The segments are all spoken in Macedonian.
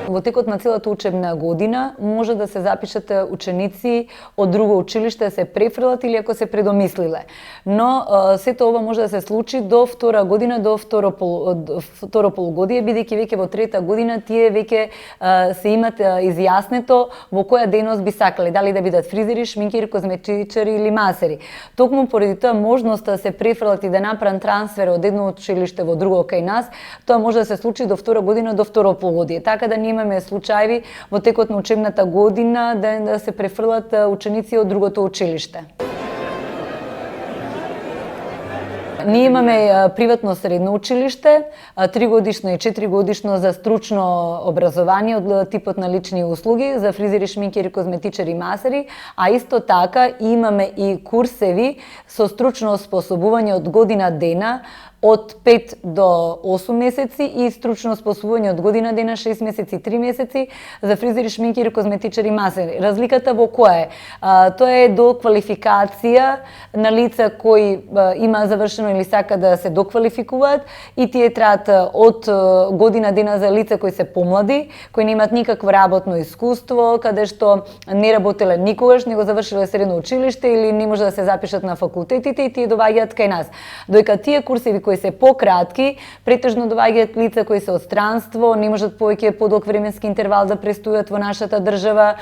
Во текот на целата учебна година може да се запишат ученици од друго училиште да се префрлат или ако се предомислиле. Но сето ова може да се случи до втора година, до второ полугодие, бидејќи веќе во трета година тие веќе се имат изјаснето во која дејност би сакале, дали да бидат фризери, шминкери, козметичари или масери. Токму поради тоа можноста да се префрлат и да направат трансфер од едно училиште во друго кај нас, тоа може да се случи до втора година, до второ полугодие. Така да ние имаме случаи во текот на учебната година да се префрлат ученици од другото училиште. Ние имаме приватно средно училиште, 3-годишно и 4-годишно за стручно образование од типот на лични услуги за фризери, шминкери, козметичари и масери, а исто така имаме и курсеви со стручно оспособување од година дена, од 5 до 8 месеци и стручно оспособување од година дена, 6 месеци и 3 месеци за фризери, шминкери, козметичари и масери. Разликата во која е? Тоа е до квалификација на лица кои има завршено или сака да се доквалификуваат и тие траат од година дена за лица кои се помлади, кои немаат никакво работно искуство, каде што не работеле никогаш, него завршиле средно училиште или не може да се запишат на факултетите и тие доаѓаат кај нас. Доека тие курсеви кои се пократки, претежно доаѓаат лица кои се од странство, не можат повеќе подолг временски интервал да престојат во нашата држава,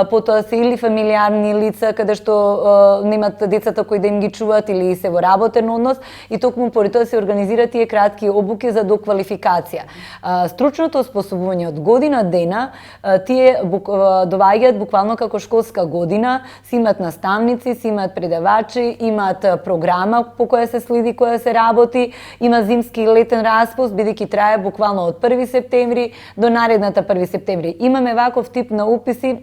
потоа се или фамилиарни лица каде што немат децата кои да им ги чуваат или се во работен однос и токму поради тоа се организираат тие кратки обуки за доквалификација. Стручното оспособување од година дена, тие доаѓаат буквално како школска година, си имаат наставници, си имаат предавачи, имаат програма по која се следи, која се работи, има зимски и летен распуст, бидејќи трае буквално од 1 септември до наредната 1 септември. Имаме ваков тип на уписи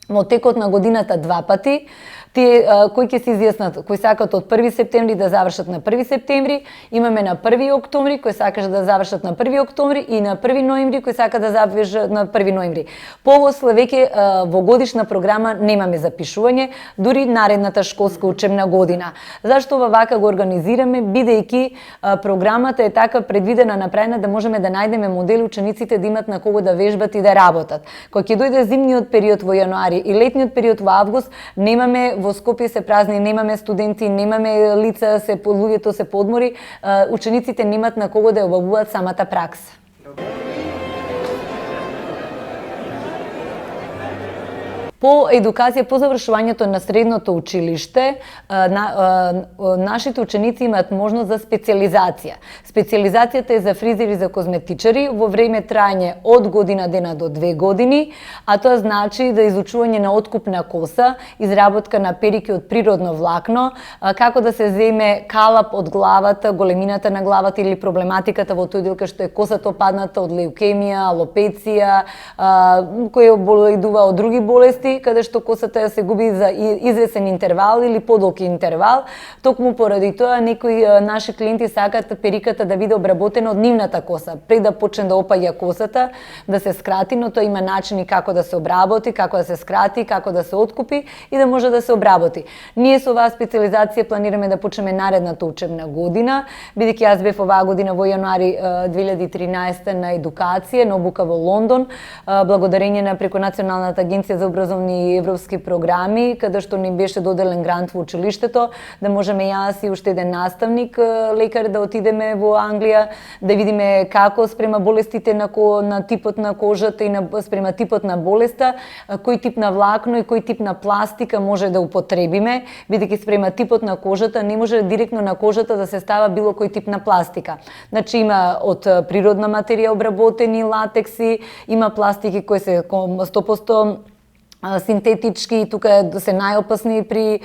во текот на годината 2 пати. Тие кои ќе се изјаснат, кои сакаат од 1 септември да завршат на 1 септември, имаме на 1 октомври кои сакаш да завршат на 1 октомври и на 1 ноември кои сакаат да завршат на 1 ноември. После веќе во годишна програма немаме запишување, дури наредната школска учебна година. Зашто ова вака го организираме? Бидејќи програмата е така предвидена, направена да можеме да најдеме модели учениците да имат на кого да вежбат и да работат. Кога ќе дојде зимниот период во јануари и летниот период во август, немаме во Скопје се празни, немаме студенти, немаме лица, луѓето се подмори, учениците немаат на кого да обавуваат самата пракса. По едукација, по завршувањето на средното училиште, нашите ученици имаат можност за специализација. Специализацијата е за фризери, за козметичари, во време трајање од година дена до 2 години, а тоа значи да изучување на откуп на коса, изработка на перики од природно влакно, како да се земе калап од главата, големината на главата или проблематиката во тој дел кај што е косата опадната од леукемија, алопеција, кој оболедува од други болести, каде што косата се губи за извесен интервал или подолг интервал. Токму поради тоа некои наши клиенти сакаат периката да биде обработена од нивната коса, пред да почне да опаѓа косата, да се скрати, но тоа има начини како да се обработи, како да се скрати, како да се откупи и да може да се обработи. Ние со оваа специализација планираме да почнеме наредната учебна година, бидејќи јас бев оваа година во јануари 2013 на едукација, на обука во Лондон, благодарение на преку Националната агенција за образовни и европски програми, каде што ни беше доделен грант во училиштето, да можеме јас и уште еден наставник, лекар, да отидеме во Англија, да видиме како спрема болестите на типот на кожата и спрема типот на болеста, кој тип на влакно и кој тип на пластика може да употребиме, бидејќи спрема типот на кожата не може директно на кожата да се става било кој тип на пластика. Значи има од природна материја обработени латекси, има пластики кои се 100% синтетички и тука се најопасни при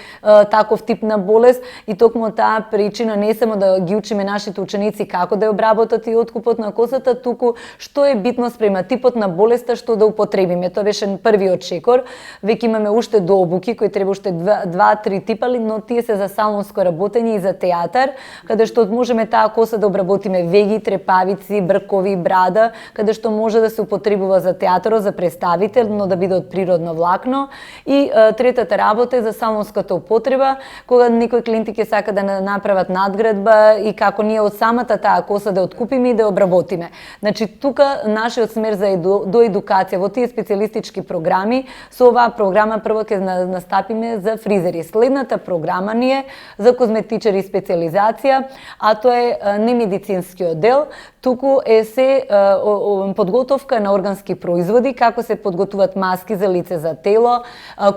таков тип на болест и токму таа причина не само да ги учиме нашите ученици како да ја обработат и откупот на косата, туку што е битно спрема типот на болеста што да употребиме. Тоа беше првиот чекор. Веќе имаме уште дообуки кои треба уште 2-3 типали, но тие се за салонско работење и за театар, каде што можеме таа коса да обработиме веги, трепавици, бркови, брада, каде што може да се употребува за театарот, за представител, но да биде од природно влакно. влакно. И третата работа е за салонската употреба, кога некои клиенти ќе сака да направат надградба и како ние од самата таа коса да откупиме и да обработиме. Значи тука нашиот смер за до едукација во тие специјалистички програми, со оваа програма прво ќе настапиме за фризери. Следната програма ни е за козметичари и специјализација, а тоа е немедицинскиот дел. Туку е се подготовка на органски производи, како се подготвуваат маски за лице, за тело,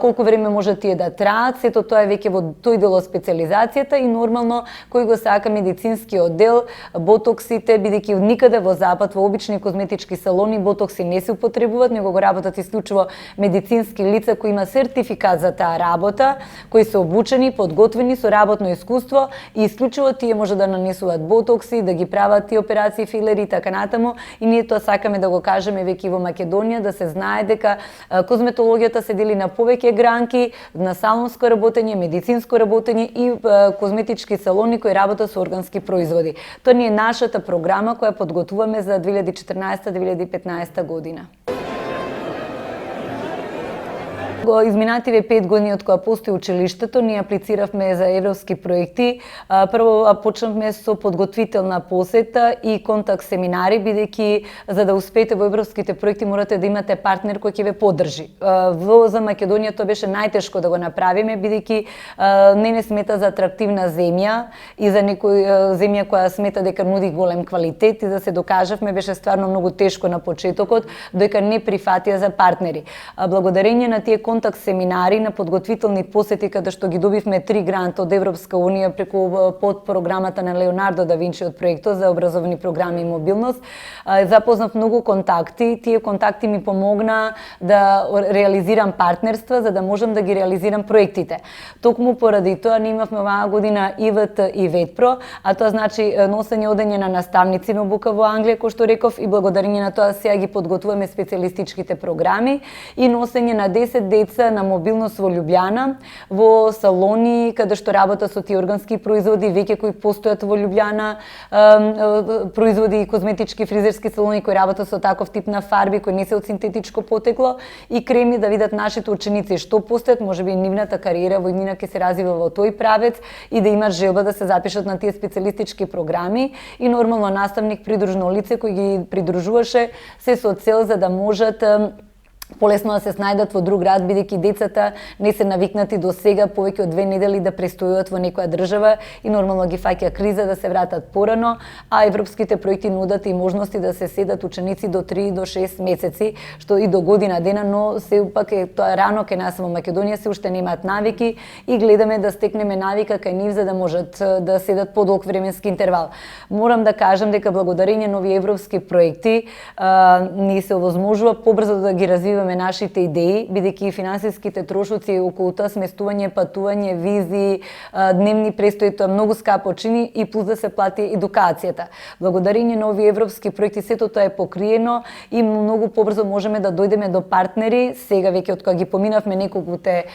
колку време може тие да траат, сето тоа е веќе во тој дел од специјализацијата и нормално кој го сака медицинскиот дел, ботоксите, бидејќи никаде во запад во обични козметички салони ботокси не се употребуваат, него го работат исклучиво медицински лица кои има сертификат за таа работа, кои се обучени, подготвени со работно искуство и исклучиво тие може да нанесуваат ботокси, да ги прават тие операции, филери и така натаму, и ние тоа сакаме да го кажеме веќе во Македонија, да се знае дека козметологијата се дели на повеќе гранки, на салонско работење, медицинско работење и козметички салони кои работат со органски производи. Тоа ни е нашата програма која подготвуваме за 2014-2015 година. Изминативе 5 години од кога постои училиштето, ние аплициравме за европски проекти. Прво почнавме со подготвителна посета и контакт семинари, бидејќи за да успеете во европските проекти морате да имате партнер кој ќе ве поддржи. За Македонија тоа беше најтешко да го направиме, бидејќи не смета за атрактивна земја и за некој земја која смета дека нуди голем квалитет, и да се докажавме беше стварно многу тешко на почетокот, дека не прифатија за партнери. Благодарение на тие контакт семинари, на подготвителни посети, каде што ги добивме 3 гранта од Европска унија преку подпрограмата на Леонардо да Винчи од проектот за образовни програми и мобилност, запознав многу контакти. Тие контакти ми помогна да реализирам партнерства, за да можам да ги реализирам проектите. Токму поради тоа ние имавме оваа година ИВТ и ВЕТПРО, а тоа значи носење одење на наставници на обука во Англија, кој што реков, и благодарение на тоа сега ги подготвуваме специјалистичките програми и носење на 10 деца на мобилност во Љубљана, во салони каде што работат со тие органски производи, веќе кои постојат во Љубљана, производи и козметички фризерски салони кои работат со таков тип на фарби кои не се од синтетичко потекло, и креми да видат нашите ученици што постојат, можеби нивната кариера во иднина ќе се развива во тој правец и да имат желба да се запишат на тие специјалистички програми, и нормално наставник придружно лице кој ги придружуваше се со цел за да можат полесно да се снајдат во друг град, бидејќи децата не се навикнати до сега повеќе од 2 недели да престојуват во некоја држава и нормално ги фаќа криза да се вратат порано, а европските проекти нудат и можности да се седат ученици до 3 до 6 месеци, што и до година дена, но се пак е тоа рано кај нас во Македонија, се уште немаат навики и гледаме да стекнеме навика кај нив за да можат да седат подолг временски интервал. Морам да кажам дека благодарение на овие европски проекти ни се овозможува побрзо да ги развиваме нашите идеи, бидејќи финансиските трошоци околу тоа сместување, патување, визи, дневни престои, тоа многу скапо чини, и плюс да се плати едукацијата. Благодарение на овие европски проекти сето тоа е покриено и многу побрзо можеме да дојдеме до партнери. Сега веќе од кога ги поминавме неколкуте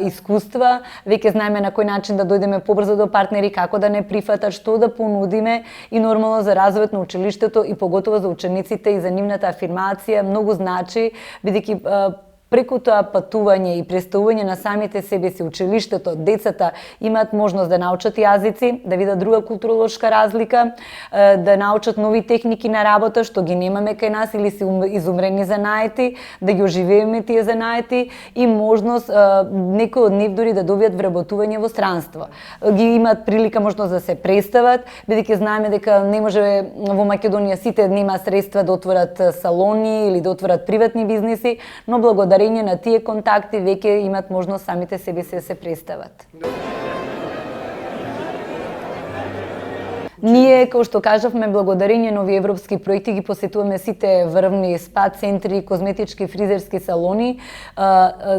искуства, веќе знаеме на кој начин да дојдеме побрзо до партнери, како да не прифатат, што да понудиме, и нормално за развојот на училиштето и поготово за учениците и за нивната афирмација многу значи, бидејќи преку тоа патување и представување на самите себе си, училиштето, децата имаат можност да научат јазици, да видат друга културолошка разлика, да научат нови техники на работа што ги немаме кај нас или се изумрени занаети, да ги оживееме тие занаети, и можност некои од нив дури да добијат вработување во странство. Ги имаат прилика можност да се представат, бидејќи знаеме дека не може во Македонија сите нема средства да отворат салони или да отворат приватни бизниси, но благодарение на тие контакти веќе имат можност самите себе се да се представат. Ние, како што кажавме, благодарение на овие европски проекти ги посетуваме сите врвни спа центри, козметички, фризерски салони,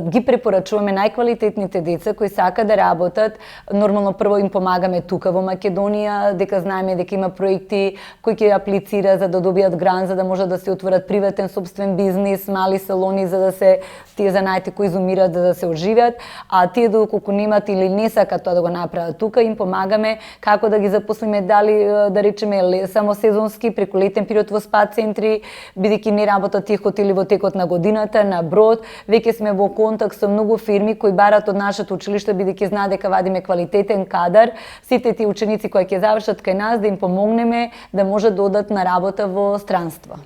ги препорачуваме најквалитетните деца кои сака да работат. Нормално прво им помагаме тука во Македонија, дека знаеме дека има проекти кои ќе аплицира за да добијат грант, за да можат да се отворат приватен собствен бизнис, мали салони за да се тие занаети кои изумираат да се оживеат, а тие доколку немат или не сакат тоа да го направат тука, им помагаме како да ги запослиме, дали да речеме само сезонски преку летен период во спа центри, бидејќи не работат тие хотели во текот на годината, на брод. Веќе сме во контакт со многу фирми кои барат од нашето училиште, бидејќи знаат дека вадиме квалитетен кадар. Сите тие ученици кои ќе завршат кај нас да им помогнеме да можат да одат на работа во странство.